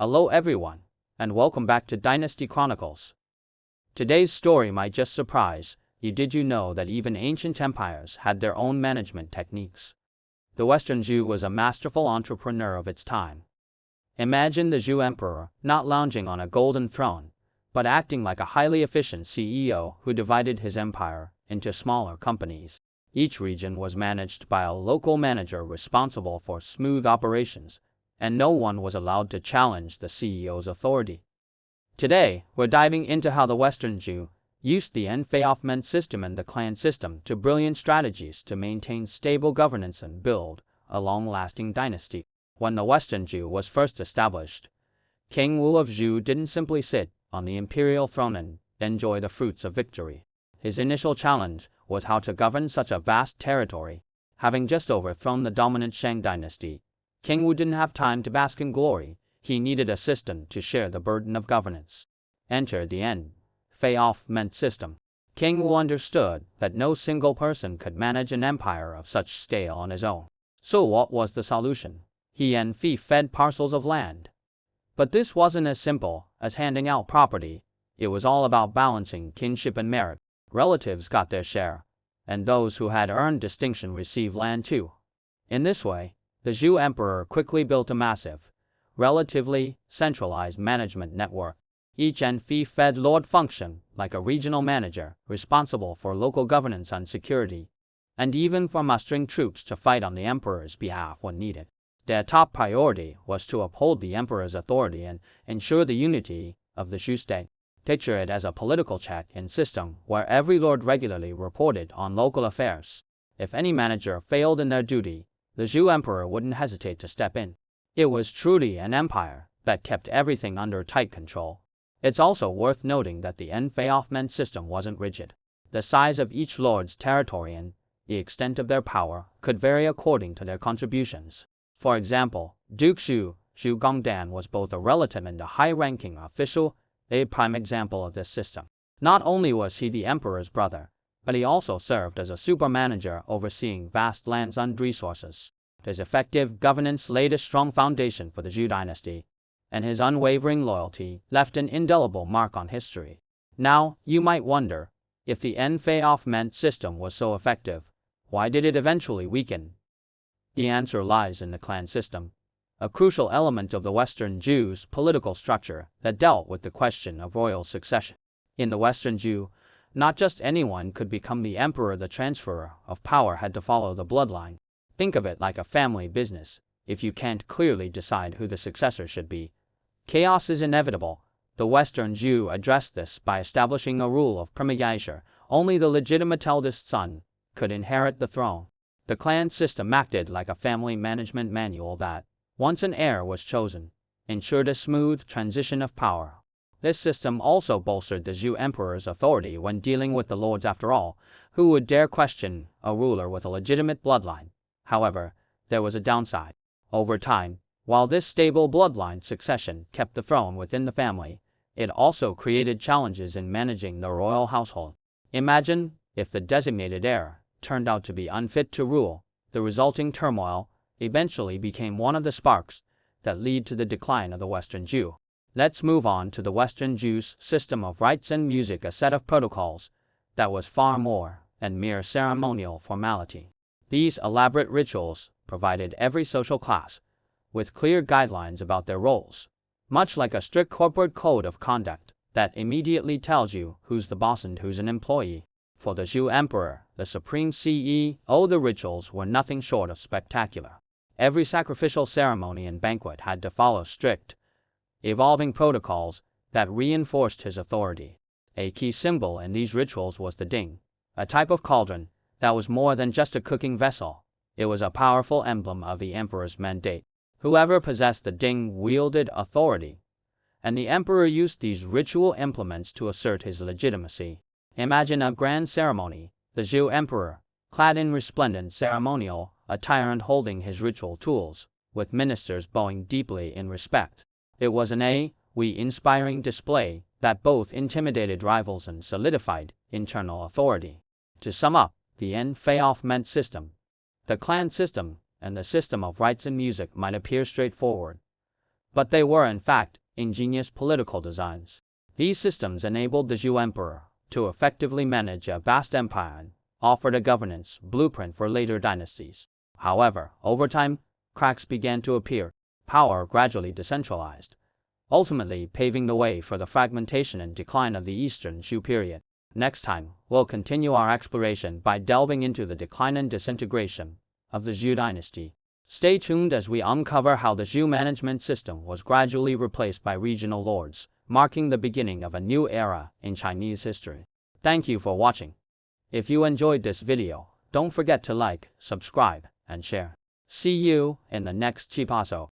Hello everyone, and welcome back to Dynasty Chronicles. Today's story might just surprise you. Did you know that even ancient empires had their own management techniques? The Western Zhou was a masterful entrepreneur of its time. Imagine the Zhou emperor not lounging on a golden throne, but acting like a highly efficient CEO who divided his empire into smaller companies. Each region was managed by a local manager responsible for smooth operations, and no one was allowed to challenge the CEO's authority. Today, we're diving into how the Western Zhou used the Enfeoffment system and the clan system to brilliant strategies to maintain stable governance and build a long-lasting dynasty. When the Western Zhou was first established, King Wu of Zhou didn't simply sit on the imperial throne and enjoy the fruits of victory. His initial challenge was how to govern such a vast territory. Having just overthrown the dominant Shang dynasty, King Wu didn't have time to bask in glory. He needed a system to share the burden of governance. Enter the Enfeoffment system. King Wu understood that no single person could manage an empire of such scale on his own. So what was the solution? He fed parcels of land. But this wasn't as simple as handing out property. It was all about balancing kinship and merit. Relatives got their share, and those who had earned distinction received land too. In this way, the Zhou emperor quickly built a massive, relatively centralized management network. Each fed lord functioned like a regional manager, responsible for local governance and security, and even for mustering troops to fight on the emperor's behalf when needed. Their top priority was to uphold the emperor's authority and ensure the unity of the Zhou state. Picture it as a political check-in system where every lord regularly reported on local affairs. If any manager failed in their duty, the Zhou emperor wouldn't hesitate to step in. It was truly an empire that kept everything under tight control. It's also worth noting that the Enfeoffment system wasn't rigid. The size of each lord's territory and the extent of their power could vary according to their contributions. For example, Duke Zhou Gongdan was both a relative and a high-ranking official, a prime example of this system. Not only was he the emperor's brother, but he also served as a super manager overseeing vast lands and resources. His effective governance laid a strong foundation for the Zhou dynasty, and his unwavering loyalty left an indelible mark on history. Now, you might wonder, if the Enfeoffment system was so effective, why did it eventually weaken? The answer lies in the clan system, a crucial element of the Western Zhou's political structure that dealt with the question of royal succession. In the Western Zhou, not just anyone could become the emperor. The transfer of power had to follow the bloodline. Think of it like a family business. If you can't clearly decide who the successor should be, chaos is inevitable. The Western Zhou addressed this by establishing a rule of primogeniture. Only the legitimate eldest son could inherit the throne. The clan system acted like a family management manual that, once an heir was chosen, ensured a smooth transition of power. This system also bolstered the Zhou emperor's authority when dealing with the lords. After all, who would dare question a ruler with a legitimate bloodline? However, there was a downside. Over time, while this stable bloodline succession kept the throne within the family, it also created challenges in managing the royal household. Imagine if the designated heir turned out to be unfit to rule. The resulting turmoil eventually became one of the sparks that lead to the decline of the Western Zhou. Let's move on to the Western Zhou's system of rites and music, a set of protocols that was far more than mere ceremonial formality. These elaborate rituals provided every social class with clear guidelines about their roles, much like a strict corporate code of conduct that immediately tells you who's the boss and who's an employee. For the Zhou emperor, the supreme CEO, the rituals were nothing short of spectacular. Every sacrificial ceremony and banquet had to follow strict, evolving protocols that reinforced his authority. A key symbol in these rituals was the ding, a type of cauldron that was more than just a cooking vessel. It was a powerful emblem of the emperor's mandate. Whoever possessed the ding wielded authority, and the emperor used these ritual implements to assert his legitimacy. Imagine a grand ceremony, the Zhou emperor, clad in resplendent ceremonial attire and holding his ritual tools, with ministers bowing deeply in respect. It was an awe-inspiring display that both intimidated rivals and solidified internal authority. To sum up, the Enfeoffment system, the clan system, and the system of rites and music might appear straightforward, But they were in fact ingenious political designs. These systems enabled the Zhou emperor to effectively manage a vast empire and offered a governance blueprint for later dynasties. However, over time, cracks began to appear, power gradually decentralized, ultimately paving the way for the fragmentation and decline of the Eastern Zhou period. Next time, we'll continue our exploration by delving into the decline and disintegration of the Zhou dynasty. Stay tuned as we uncover how the Zhou management system was gradually replaced by regional lords, marking the beginning of a new era in Chinese history. Thank you for watching. If you enjoyed this video, don't forget to like, subscribe, and share. See you in the next Chipazo.